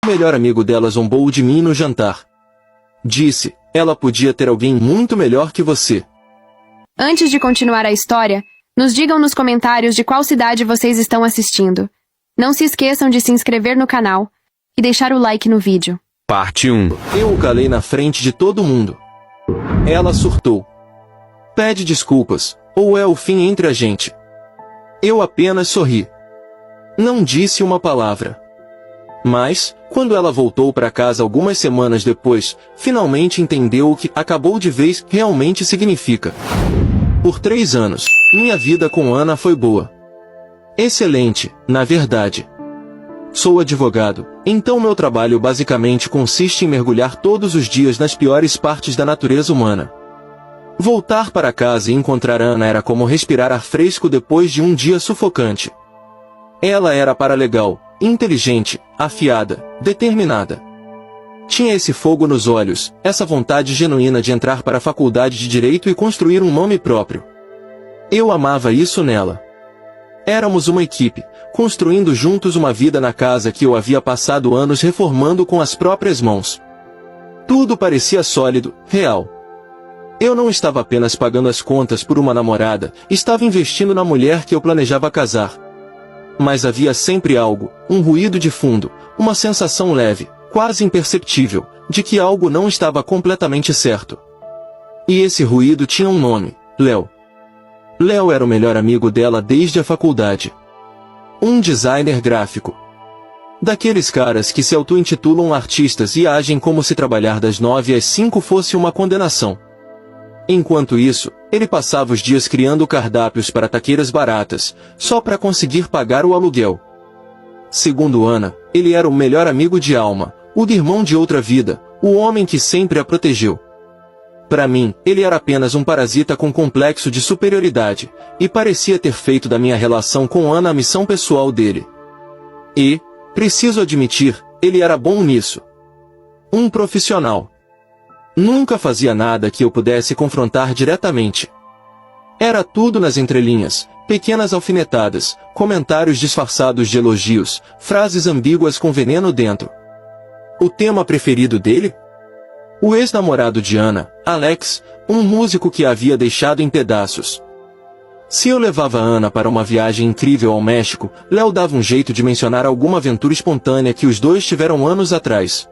O melhor amigo dela zombou de mim no jantar. Disse, ela podia ter alguém muito melhor que você. Antes de continuar a história, nos digam nos comentários de qual cidade vocês estão assistindo. Não se esqueçam de se inscrever no canal e deixar o like no vídeo. Parte 1. Eu o calei na frente de todo mundo. Ela surtou. Pede desculpas, ou é o fim entre a gente. Eu apenas sorri. Não disse uma palavra. Mas, quando ela voltou para casa algumas semanas depois, finalmente entendeu o que acabou de vez realmente significa. Por 3 anos, minha vida com Ana foi boa. Excelente, na verdade. Sou advogado, então meu trabalho basicamente consiste em mergulhar todos os dias nas piores partes da natureza humana. Voltar para casa e encontrar Ana era como respirar ar fresco depois de um dia sufocante. Ela era paralegal, inteligente, afiada, determinada. Tinha esse fogo nos olhos, essa vontade genuína de entrar para a faculdade de Direito e construir um nome próprio. Eu amava isso nela. Éramos uma equipe, construindo juntos uma vida na casa que eu havia passado anos reformando com as próprias mãos. Tudo parecia sólido, real. Eu não estava apenas pagando as contas por uma namorada, estava investindo na mulher que eu planejava casar. Mas havia sempre algo, um ruído de fundo, uma sensação leve, quase imperceptível, de que algo não estava completamente certo. E esse ruído tinha um nome, Léo. Léo era o melhor amigo dela desde a faculdade. Um designer gráfico. Daqueles caras que se auto-intitulam artistas e agem como se trabalhar das 9 às 5 fosse uma condenação. Enquanto isso, ele passava os dias criando cardápios para taqueiras baratas, só para conseguir pagar o aluguel. Segundo Ana, ele era o melhor amigo de alma, o irmão de outra vida, o homem que sempre a protegeu. Para mim, ele era apenas um parasita com complexo de superioridade, e parecia ter feito da minha relação com Ana a missão pessoal dele. E, preciso admitir, ele era bom nisso. Um profissional. Nunca fazia nada que eu pudesse confrontar diretamente. Era tudo nas entrelinhas, pequenas alfinetadas, comentários disfarçados de elogios, frases ambíguas com veneno dentro. O tema preferido dele? O ex-namorado de Ana, Alex, um músico que a havia deixado em pedaços. Se eu levava Ana para uma viagem incrível ao México, Léo dava um jeito de mencionar alguma aventura espontânea que os dois tiveram anos atrás.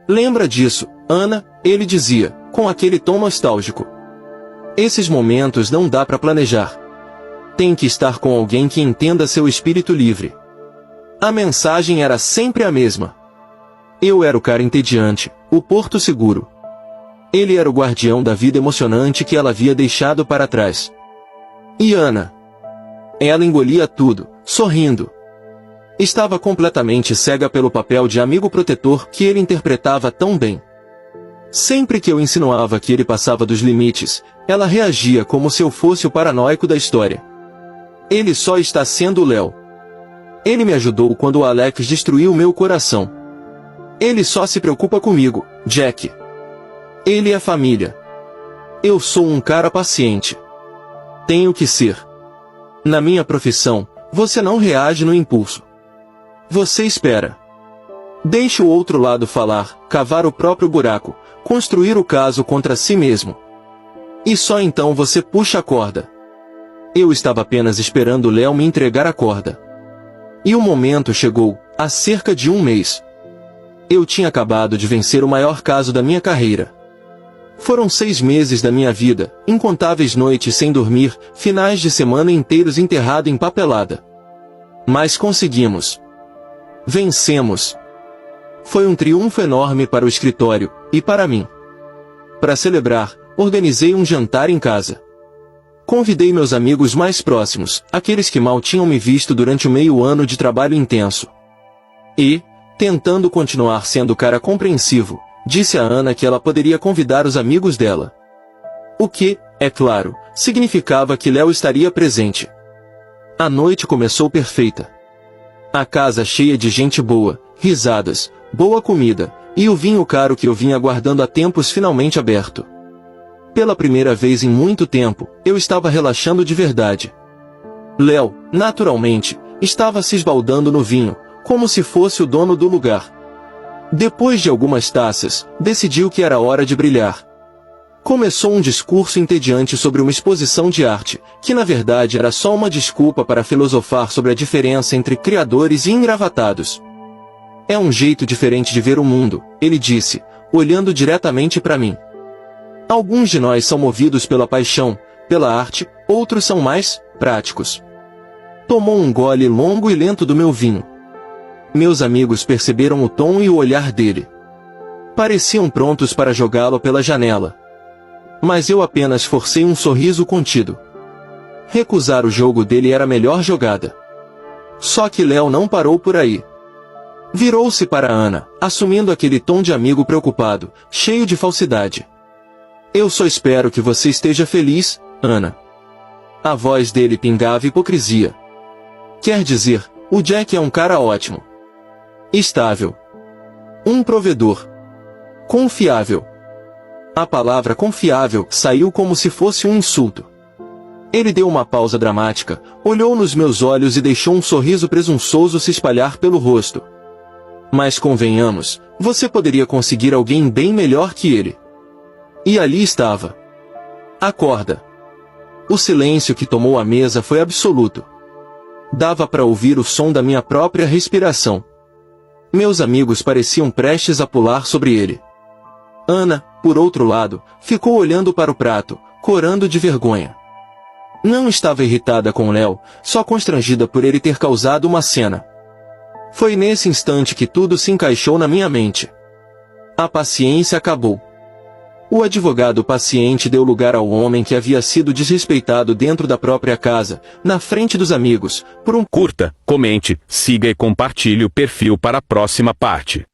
Lembra disso, Ana? Ele dizia, com aquele tom nostálgico. Esses momentos não dá para planejar. Tem que estar com alguém que entenda seu espírito livre. A mensagem era sempre a mesma. Eu era o cara entediante, o porto seguro. Ele era o guardião da vida emocionante que ela havia deixado para trás. E Ana? Ela engolia tudo, sorrindo. Estava completamente cega pelo papel de amigo protetor que ele interpretava tão bem. Sempre que eu insinuava que ele passava dos limites, ela reagia como se eu fosse o paranoico da história. Ele só está sendo Léo. Ele me ajudou quando o Alex destruiu meu coração. Ele só se preocupa comigo, Jack. Ele é família. Eu sou um cara paciente. Tenho que ser. Na minha profissão, você não reage no impulso. Você espera. Deixe o outro lado falar, cavar o próprio buraco, construir o caso contra si mesmo. E só então você puxa a corda. Eu estava apenas esperando Léo me entregar a corda. E o momento chegou, há cerca de 1 mês. Eu tinha acabado de vencer o maior caso da minha carreira. Foram 6 meses da minha vida, incontáveis noites sem dormir, finais de semana inteiros enterrado em papelada. Mas conseguimos. Vencemos. Foi um triunfo enorme para o escritório, e para mim. Para celebrar, organizei um jantar em casa. Convidei meus amigos mais próximos, aqueles que mal tinham me visto durante o meio ano de trabalho intenso. E, tentando continuar sendo cara compreensivo, disse a Ana que ela poderia convidar os amigos dela. O que, é claro, significava que Léo estaria presente. A noite começou perfeita. A casa cheia de gente boa, risadas, boa comida, e o vinho caro que eu vinha aguardando há tempos finalmente aberto. Pela primeira vez em muito tempo, eu estava relaxando de verdade. Léo, naturalmente, estava se esbaldando no vinho, como se fosse o dono do lugar. Depois de algumas taças, decidiu que era hora de brilhar. Começou um discurso entediante sobre uma exposição de arte, que na verdade era só uma desculpa para filosofar sobre a diferença entre criadores e engravatados. É um jeito diferente de ver o mundo, ele disse, olhando diretamente para mim. Alguns de nós são movidos pela paixão, pela arte, outros são mais práticos. Tomou um gole longo e lento do meu vinho. Meus amigos perceberam o tom e o olhar dele. Pareciam prontos para jogá-lo pela janela. Mas eu apenas forcei um sorriso contido. Recusar o jogo dele era a melhor jogada. Só que Léo não parou por aí. Virou-se para Ana, assumindo aquele tom de amigo preocupado, cheio de falsidade. Eu só espero que você esteja feliz, Ana. A voz dele pingava hipocrisia. Quer dizer, o Jack é um cara ótimo. Estável. Um provedor. Confiável. A palavra confiável saiu como se fosse um insulto. Ele deu uma pausa dramática, olhou nos meus olhos e deixou um sorriso presunçoso se espalhar pelo rosto. Mas convenhamos, você poderia conseguir alguém bem melhor que ele. E ali estava. Acorda. O silêncio que tomou a mesa foi absoluto. Dava para ouvir o som da minha própria respiração. Meus amigos pareciam prestes a pular sobre ele. Ana, por outro lado, ficou olhando para o prato, corando de vergonha. Não estava irritada com Léo, só constrangida por ele ter causado uma cena. Foi nesse instante que tudo se encaixou na minha mente. A paciência acabou. O advogado paciente deu lugar ao homem que havia sido desrespeitado dentro da própria casa, na frente dos amigos, por um Curta, comente, siga e compartilhe o perfil para a próxima parte.